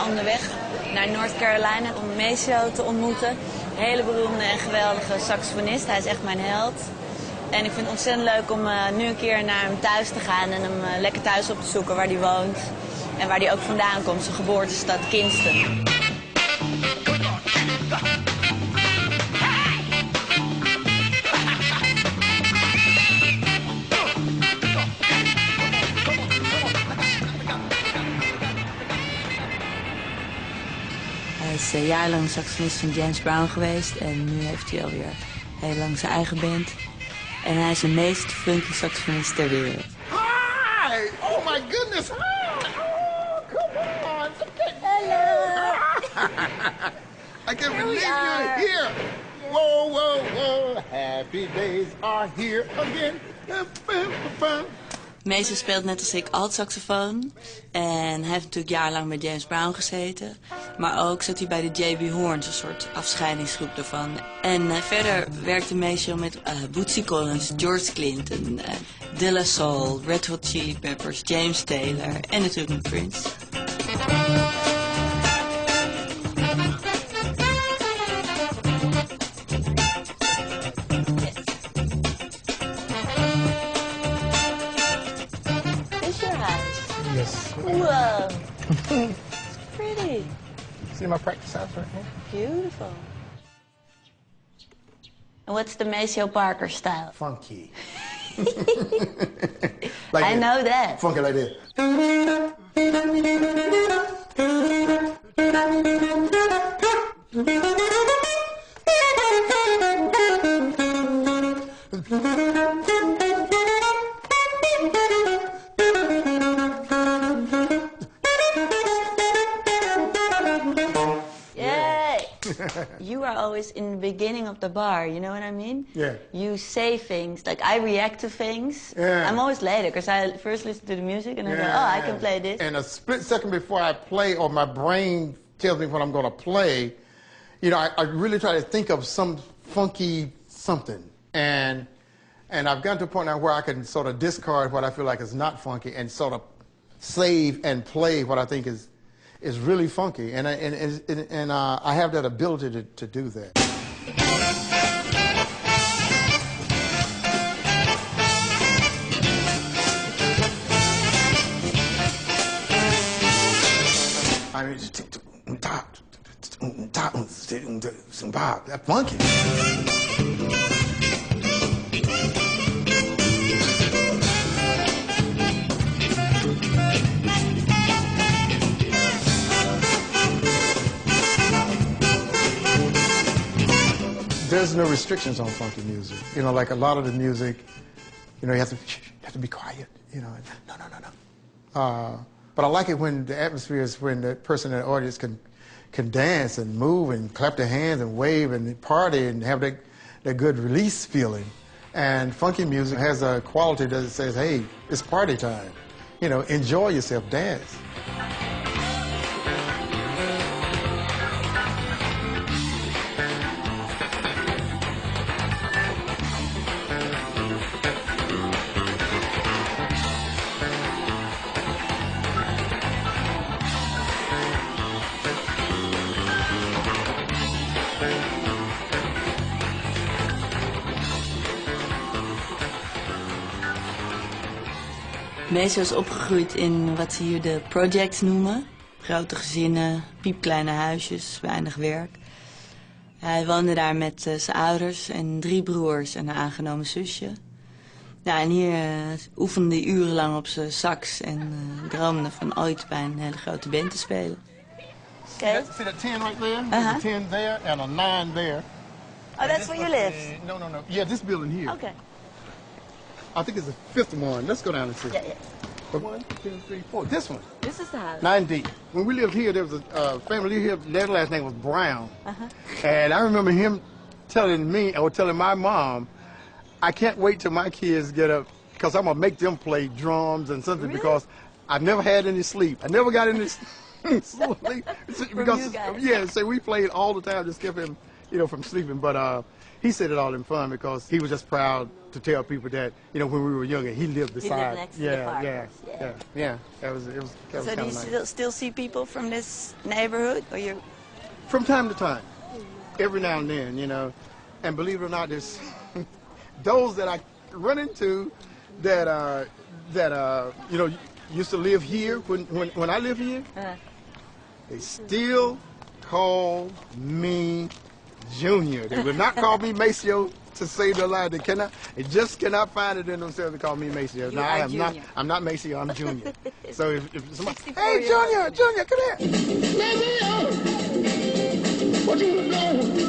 onderweg naar North Carolina om Maceo te ontmoeten. Een hele beroemde en geweldige saxofonist. Hij is echt mijn held. En ik vind het ontzettend leuk om nu een keer naar hem thuis te gaan en hem lekker thuis op te zoeken waar hij woont. En waar hij ook vandaan komt, zijn geboortestad Kingston. Hij is jarenlang saxofonist van James Brown geweest en nu heeft hij alweer heel lang zijn eigen band. En hij is de meest funky saxofonist ter wereld. Hi! Oh my goodness! Hi! Oh, come on! Hello! I can't believe you're here! Whoa, whoa, whoa! Happy days are here again! Maceo speelt net als ik alt-saxofoon. En hij heeft natuurlijk jarenlang bij James Brown gezeten. Maar ook zat hij bij de J.B. Horns, een soort afscheidingsgroep daarvan. En verder werkte Maceo met Bootsy Collins, George Clinton, De La Soul, Red Hot Chili Peppers, James Taylor en natuurlijk met Prince. Yes. Whoa! Pretty. See my practice house right here? Beautiful. And what's the Maceo Parker style? Funky. I know that. Funky like this. You are always in the beginning of the bar, you know what I mean? Yeah. You say things, like I react to things. Yeah. I'm always later, because I first listen to the music and then go, oh, I can play this. And a split second before I play, or my brain tells me what I'm going to play, you know, I really try to think of some funky something. And I've gotten to a point now where I can sort of discard what I feel like is not funky and sort of save and play what I think is really funky, and I have that ability to do that. I mean, that's funky. There's no restrictions on funky music. You know, like a lot of the music, you know, you have to be quiet. You know, no. But I like it when the atmosphere is when the person in the audience can dance and move and clap their hands and wave and party and have that good release feeling. And funky music has a quality that says, hey, it's party time. You know, enjoy yourself, dance. Maceo is opgegroeid in wat ze hier de projects noemen. Grote gezinnen, piepkleine huisjes, weinig werk. Hij woonde daar met zijn ouders en 3 broers en een aangenomen zusje. Ja, en hier oefende hij urenlang op zijn sax en droomde van ooit bij een hele grote band te spelen. Okay. See that 10 right there? There's a 10 there and a 9 there. Oh, that's where you live? No. Yeah, this building here. Okay. I think it's the 5th one. Let's go down and see. Yeah. 1, 2, 3, 4. This one. This is the house. 9 deep. When we lived here, there was a family here. Their last name was Brown. And I remember him telling me, or telling my mom, I can't wait till my kids get up, because I'm going to make them play drums and something, because I've never had any sleep. I never got any sleep. Because, you guys. yeah, so we played all the time, just kept him you know, from sleeping. But he said it all in fun because he was just proud to tell people that, you know, when we were younger, he lived beside. He lived next to the Parkers. Yeah. That was kind So of do you nice. still see people from this neighborhood, or you? From time to time, every now and then, you know, and believe it or not, there's those that I run into that you know, used to live here when I live here. They still call me Junior. They will not call me Maceo to save their life. They just cannot find it in themselves to call me Maceo. You Now are I am Junior. not. I'm not Maceo. I'm Junior. So if somebody, 64 hey years Junior, Junior, come here. Maceo, what you doing?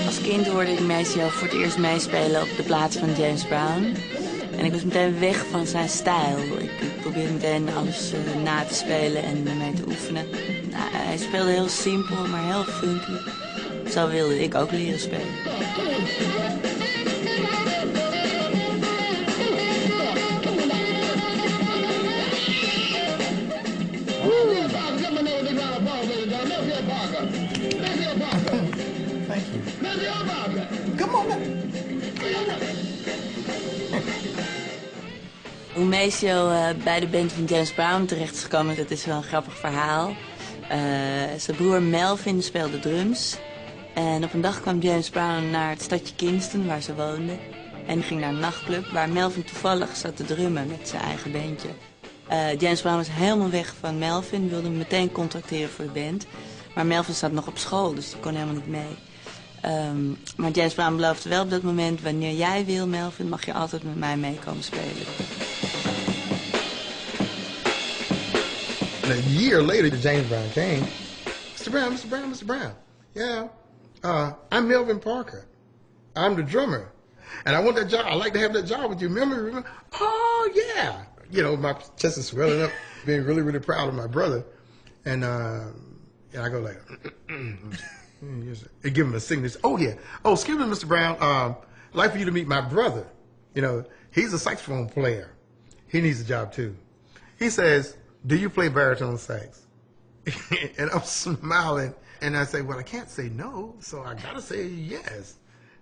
Als kind hoorde ik Maceo voor het eerst meespelen op de plaats van James Brown. En ik was meteen weg van zijn stijl. Ik probeerde meteen alles na te spelen en ermee te oefenen. Nou, hij speelde heel simpel, maar heel funky. Zo wilde ik ook leren spelen. Thank you. Come on. Hoe Maceo bij de band van James Brown terecht is gekomen, dat is wel een grappig verhaal. Zijn broer Melvin speelde drums. En op een dag kwam James Brown naar het stadje Kingston, waar ze woonden. En ging naar een nachtclub, waar Melvin toevallig zat te drummen met zijn eigen bandje. James Brown was helemaal weg van Melvin, wilde hem meteen contracteren voor de band. Maar Melvin zat nog op school, dus die kon helemaal niet mee. Maar James Brown beloofde wel op dat moment, wanneer jij wil, Melvin, mag je altijd met mij meekomen spelen. And a year later, James Brown came. Mr. Brown, Mr. Brown, Mr. Brown. Yeah, I'm Melvin Parker. I'm the drummer. And I want that job. I like to have that job with you. Remember? Oh, yeah. You know, my chest is swelling up, being really, really proud of my brother. And I go like, and give him a signature. Oh, yeah. Oh, excuse me, Mr. Brown. I'd like for you to meet my brother. You know, he's a saxophone player. He needs a job, too. He says, do you play baritone sax? And I'm smiling. And I say, well, I can't say no, so I got to say yes,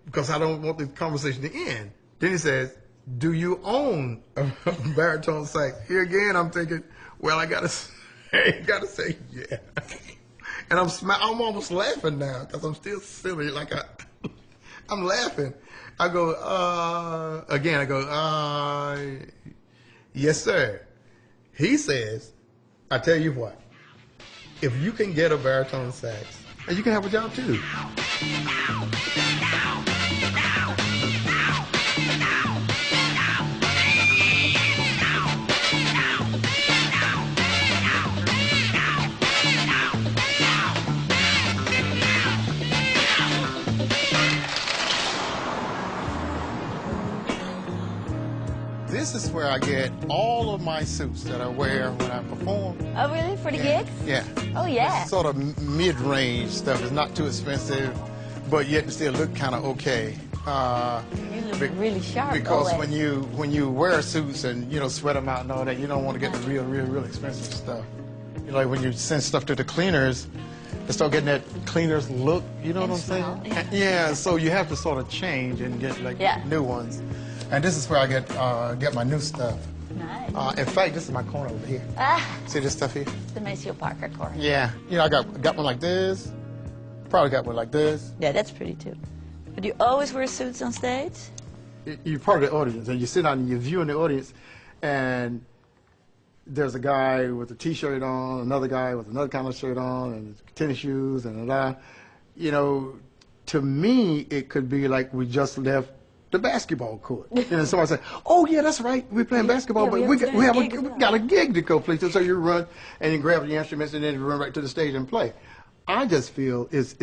because I don't want the conversation to end. Then he says, do you own a baritone sax? Here again, I'm thinking, well, I got to say yeah. And I'm almost laughing now, because I'm still silly. Like I'm laughing. I go, yes, sir. He says, I tell you what, if you can get a baritone sax, and you can have a job too. This is where I get all of my suits that I wear when I perform. Oh, really? For the gigs? Yeah. Oh, yeah. It's sort of mid-range stuff. It's not too expensive, but yet still look kind of okay. You look really sharp. Because always. when you wear suits and, you know, sweat them out and all that, you don't want to get the real expensive stuff. You know, like when you send stuff to the cleaners, they start getting that cleaners look. You know what I'm saying? Yeah. So you have to sort of change and get like new ones. And this is where I get my new stuff. Nice. In fact, this is my corner over here. See this stuff here? The Maceo Parker corner. Yeah. You know, I got one like this. Probably got one like this. Yeah, that's pretty too. But you always wear suits on stage? You're part of the audience, and you sit down and you're viewing the audience, and there's a guy with a T-shirt on, another guy with another kind of shirt on, and tennis shoes, and you know, to me, it could be like we just left the basketball court. And somebody say, oh, yeah, that's right, we're playing basketball, but we got a gig to go play. So you run, and you grab the instruments, and then you run right to the stage and play. I just feel it's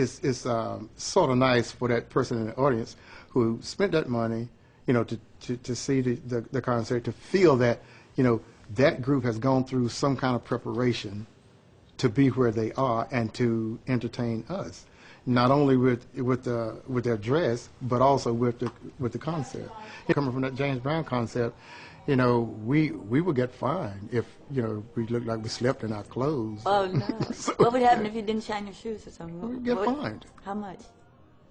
sort of nice for that person in the audience who spent that money, you know, to see the concert, to feel that, you know, that group has gone through some kind of preparation to be where they are and to entertain us, not only with their dress, but also with the concert. Coming from that James Brown concept, you know, we would get fined if, you know, we looked like we slept in our clothes. Oh, no. So, What would happen if you didn't shine your shoes or something? we'd get fined. How much?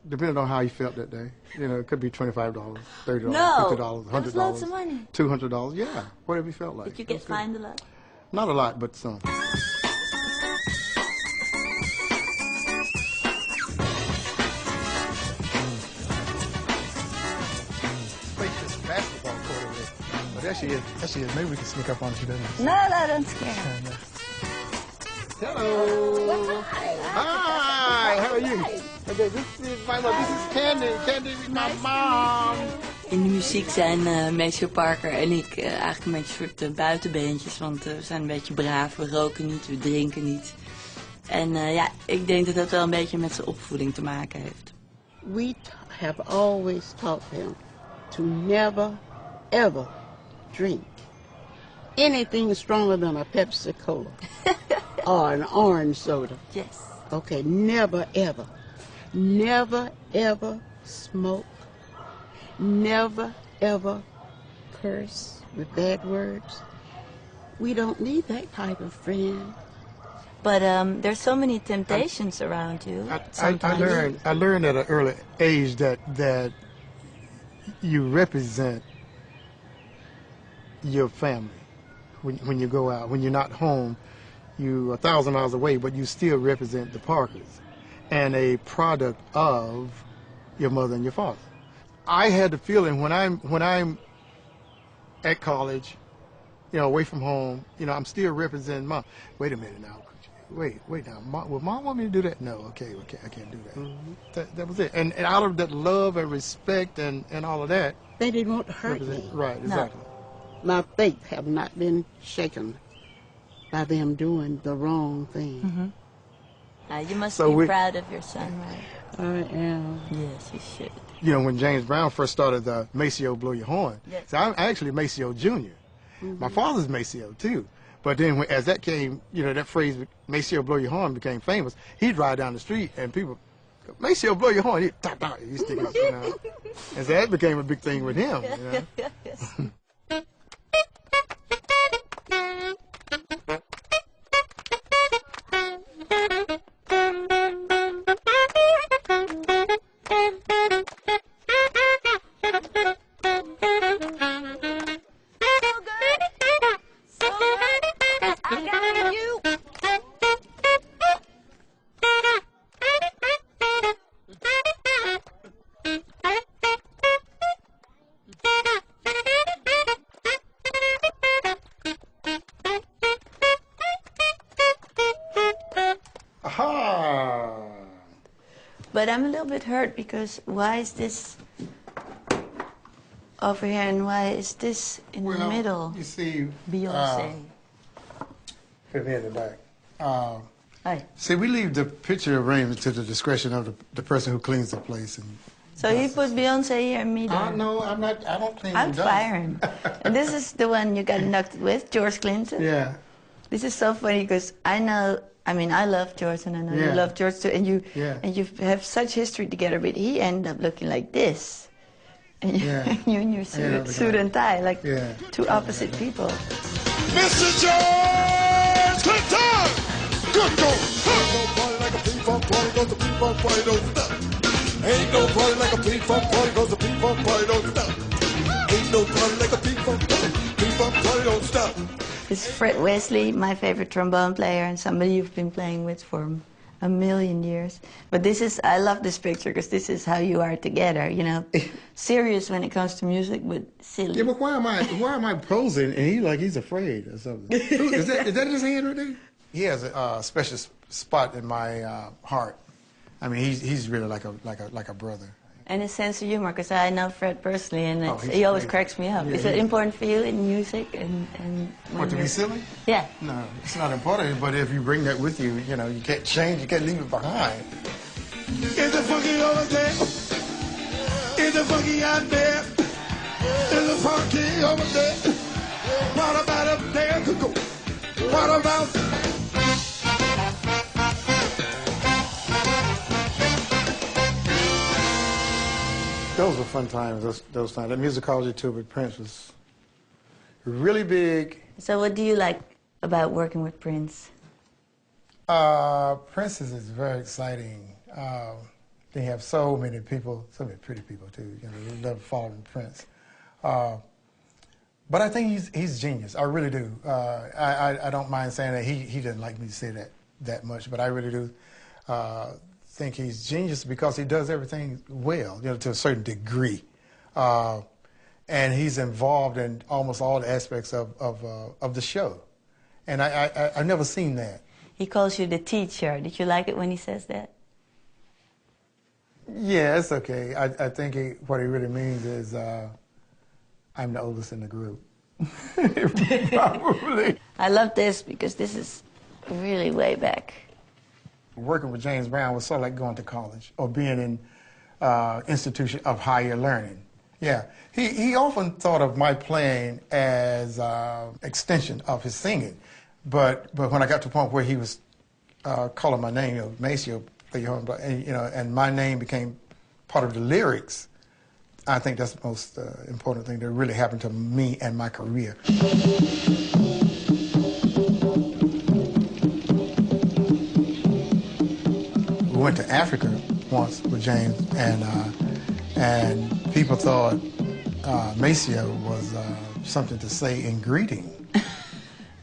Depending on how you felt that day. You know, it could be $25, $30, No. $50, $100. That was lots of money. $200, yeah, whatever you felt like. Did you get That's good. fined a lot? Not a lot, but some. Basketball court over there. But there she is. There she is. Maybe we can sneak up on her. No, don't scare her. Hello. Hi. How are you? Okay, this is my mom. This is Candy. Candy is my mom. In de muziek zijn Maceo Parker en ik eigenlijk een beetje soort buitenbeentjes. Want we zijn een beetje braaf, we roken niet, we drinken niet. En ja, ik denk dat dat wel een beetje met zijn opvoeding te maken heeft. We have always taught them to never, ever drink anything stronger than a Pepsi Cola or an orange soda. Yes. Okay, never, ever. Never, ever smoke. Never, ever curse with bad words. We don't need that type of friend. But there's so many temptations around you. I learned at an early age that you represent your family when you go out. When you're not home, you're 1,000 miles away, but you still represent the Parkers and a product of your mother and your father. I had the feeling when I'm at college, you know, away from home, you know, I'm still representing mom. Wait a minute now. Wait now. Will mom want me to do that? No, okay, I can't do that. Mm-hmm. That was it. And out of that love and respect and all of that. They didn't want to hurt me. Right, exactly. No. My faith have not been shaken by them doing the wrong thing. Mm-hmm. You must be proud of your son, right? I am. Yes, you should. You know, when James Brown first started the Maceo Blow Your Horn, yes. So I'm actually Maceo Jr. Mm-hmm. My father's Maceo, too. But then as that came, you know, that phrase, Maceo Blow Your Horn, became famous, he'd ride down the street and people, Maceo Blow Your Horn, he'd stick his, you know. And so that became a big thing with him, you know. Yes. But I'm a little bit hurt because why is this over here and why is this in the middle? You see, Beyonce. Put me in the back. Hi. See, we leave the picture arrangement to the discretion of the person who cleans the place. And so you put Beyonce here and me there? No, I'm not. I don't clean. I'm firing. And this is the one you got knocked with, George Clinton. Yeah. This is so funny because I know. I mean, I love George, and I know you love George too, and you have such history together. But he ended up looking like this, and you in your suit and tie, like two opposite people. Mr. George Clinton! Good go! Ain't no party like a P-Funk party, cause the P-Funk party don't stop. Ain't no party like a P-Funk party, cause the P-Funk party don't stop. Ain't no party like a P-Funk party don't stop. This is Fred Wesley, my favorite trombone player, and somebody you've been playing with for a million years. But this is, I love this picture because this is how you are together, you know. Serious when it comes to music, but silly. Yeah, but why am I posing and he's afraid or something? Is that his hand right there? He has a special spot in my heart. I mean, he's really like a brother. And his sense of humor, because I know Fred personally, and he always cracks me up. Yeah, is it important for you in music? And what, to be silly? Yeah. No, it's not important, but if you bring that with you, you know, you can't change, you can't leave it behind. Is it funky over there? Is it funky out there? Is it funky over there? What about up there? What about... Those were fun times, those times. That musicology tour with Prince was, really big. So what do you like about working with Prince? Prince is very exciting. They have so many people, so many pretty people too. You know, they love following Prince. But I think he's genius. I really do. I don't mind saying that he didn't like me to say that much, but I really do think he's genius because he does everything well, you know, to a certain degree. And he's involved in almost all the aspects of the show. And I've never seen that. He calls you the teacher. Did you like it when he says that? Yeah, it's okay. I think what he really means is I'm the oldest in the group. Probably. I love this because this is really way back. Working with James Brown was sort of like going to college or being in institution of higher learning. Yeah, he often thought of my playing as extension of his singing, but when I got to the point where he was calling my name, you know, Maceo, and, you know, and my name became part of the lyrics, I think that's the most important thing that really happened to me and my career. We went to Africa once with James, and people thought Maceo was something to say in greeting.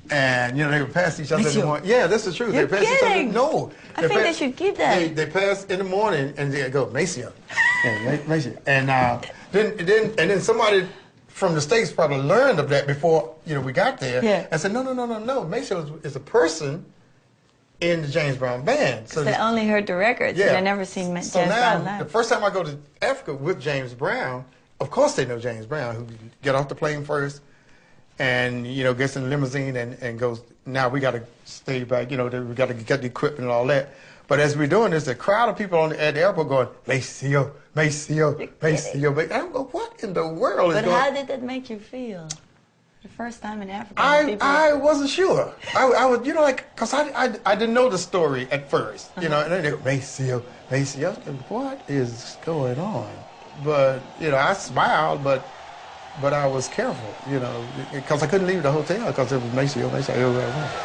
And, you know, they would pass each other in the morning. Yeah, that's the truth. You're they pass kidding. each other. No. I think they should keep that. They pass in the morning and they go, Maceo. Yeah, Maceo. And then somebody from the States probably learned of that before, you know, we got there. Yeah. And said, no. Maceo is a person in the James Brown band. So they only heard the records. Yeah. They never seen James Brown live. So now, the first time I go to Africa with James Brown, of course they know James Brown, who get off the plane first and, you know, gets in the limousine and goes, now we got to stay back, you know, we got to get the equipment and all that. But as we're doing this, the crowd of people at the airport going, Maceo, Maceo, Maceo. I don't know what in the world is going on. But how did that make you feel? The first time in Africa? I wasn't sure. I was, you know, like, because I didn't know the story at first, you know, and then they go, Maceo, Maceo. What is going on? But, you know, I smiled, but I was careful, you know, because I couldn't leave the hotel because it was Maceo, Maceo, everywhere I went.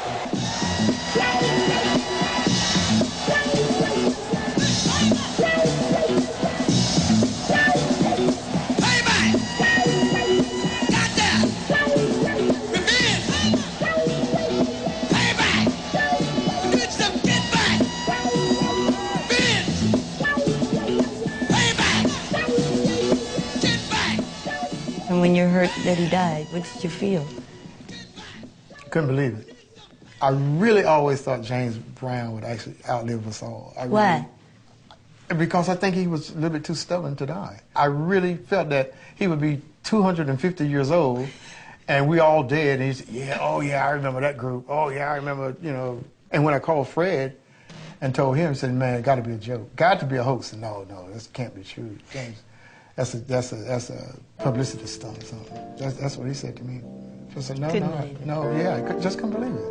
And when you heard that he died, what did you feel? Couldn't believe it. I really always thought James Brown would actually outlive us all. Why? Because I think he was a little bit too stubborn to die. I really felt that he would be 250 years old, and we all dead, and he said, yeah, oh yeah, I remember that group. Oh yeah, I remember, you know. And when I called Fred and told him, he said, man, it got to be a joke. Got to be a hoax. And no, this can't be true. James, that's a publicity stunt or something. That's what he said to me. So I said, no, I just couldn't believe it.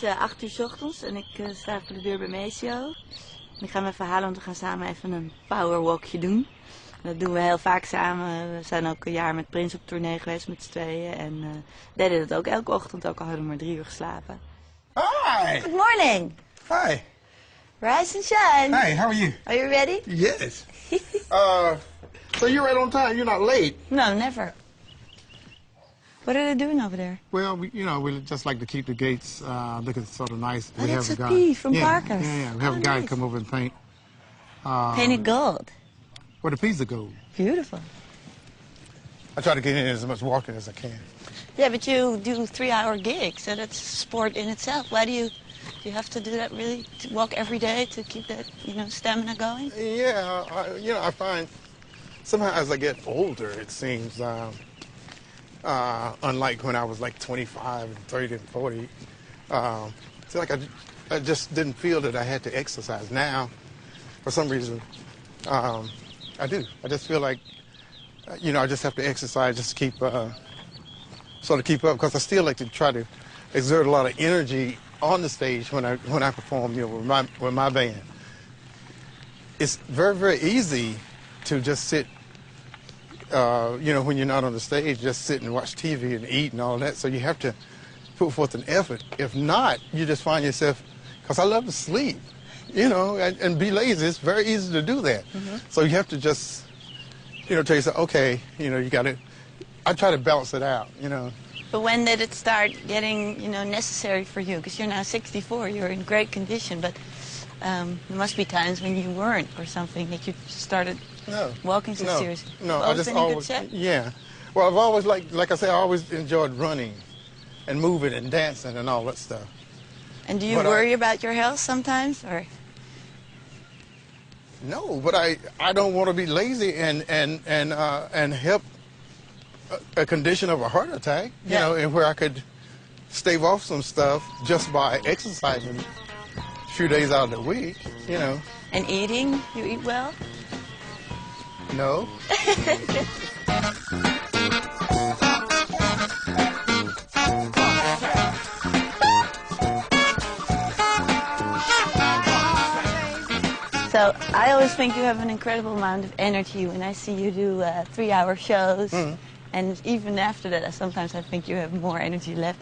Het is 8 uur 's ochtends en ik sta voor de deur bij Maceo. En ik ga me even halen, want we gaan samen even een powerwalkje doen. Dat doen we heel vaak samen. We zijn ook een jaar met Prince op tournee geweest met z'n tweeën. En deden dat ook elke ochtend, ook al hadden we maar 3 uur geslapen. Hi! Good morning! Hi! Rise and shine! Hi, how are you? Are you ready? Yes. So you're right on time, you're not late. No, never. What are they doing over there? Well, we just like to keep the gates looking sort of nice. Oh, we that's have a guy. piece from Yeah, Parker. Yeah. We have a guy nice. come over and paint. Paint it gold. Well, the piece of gold. Beautiful. I try to get in as much walking as I can. Yeah, but you do 3-hour gigs, so that's sport in itself. Why do you Do you have to do that really, to walk every day to keep that, you know, stamina going? Yeah, you know, I find somehow as I get older, it seems, unlike when I was like 25 and 30 and 40, it's like I just didn't feel that I had to exercise. Now, for some reason, I do. I just feel like, you know, I just have to exercise just to keep, sort of keep up, because I still like to try to exert a lot of energy on the stage when I perform, you know, with my band. It's very, very easy to just sit, you know, when you're not on the stage, just sit and watch TV and eat and all that. So you have to put forth an effort. If not, you just find yourself, because I love to sleep, you know, and be lazy. It's very easy to do that. Mm-hmm. So you have to just, you know, tell yourself, okay, you know, you got to, I try to balance it out, you know. But when did it start getting, you know, necessary for you? Because you're now 64, you're in great condition, but there must be times when you weren't, or something, that you started walking so seriously. No, I just always, yeah. Well, I've always, like I say, I always enjoyed running and moving and dancing and all that stuff. And do you worry about your health sometimes, or? No, but I don't want to be lazy and help a condition of a heart attack, you know, and where I could stave off some stuff just by exercising a few days out of the week, you know. And eating? You eat well? No. So I always think you have an incredible amount of energy when I see you do 3-hour shows. Mm-hmm. And even after that, sometimes I think you have more energy left.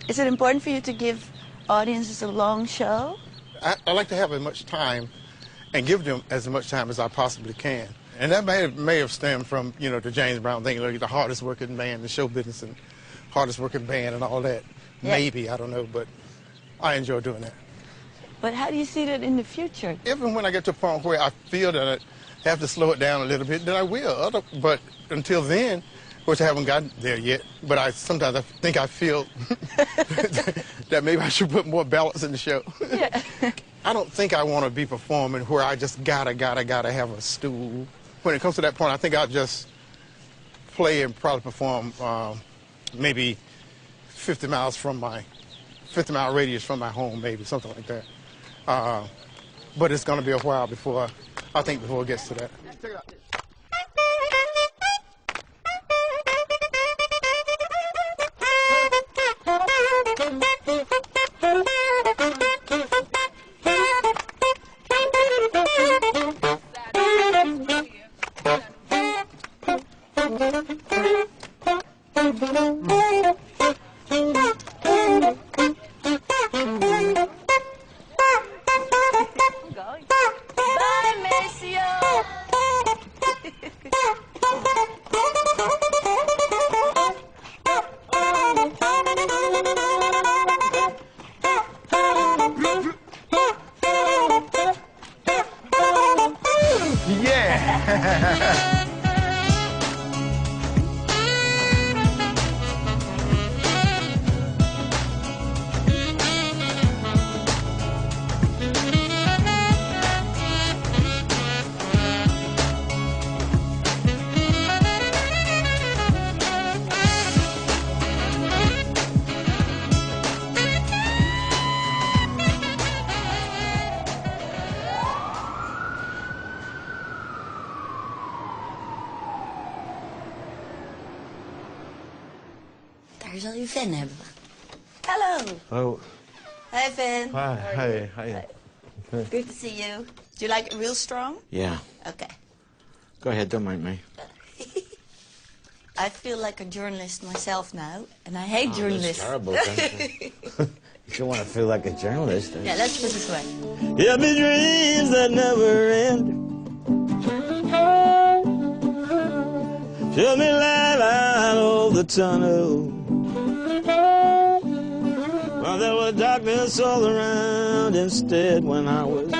Is it important for you to give audiences a long show? I like to have as much time and give them as much time as I possibly can. And that may have stemmed from, you know, the James Brown thing, like the hardest working man in the show business and hardest working band and all that. Yeah. Maybe, I don't know, but I enjoy doing that. But how do you see that in the future? Even when I get to a point where I feel that I have to slow it down a little bit, then I will. But until then, which I haven't gotten there yet, but sometimes I think I feel that maybe I should put more balance in the show. Yeah. I don't think I want to be performing where I just gotta have a stool. When it comes to that point, I think I'll just play and probably perform maybe 50 mile radius from my home, maybe, something like that. But it's going to be a while before it gets to that. Check it out. Bye, Maceo! Yeah! Daar zal je fan hebben. Hello. Oh. Hi, Van. Hi. Good to see you. Do you like it real strong? Yeah. Okay. Go ahead, don't mind me. I feel like a journalist myself now, and I hate journalists. That's terrible, don't you? You don't want to feel like a journalist. Yeah, let's put it this way. Yeah, be dreams that never end. Show me light out of the tunnel. While there was darkness all around instead when I was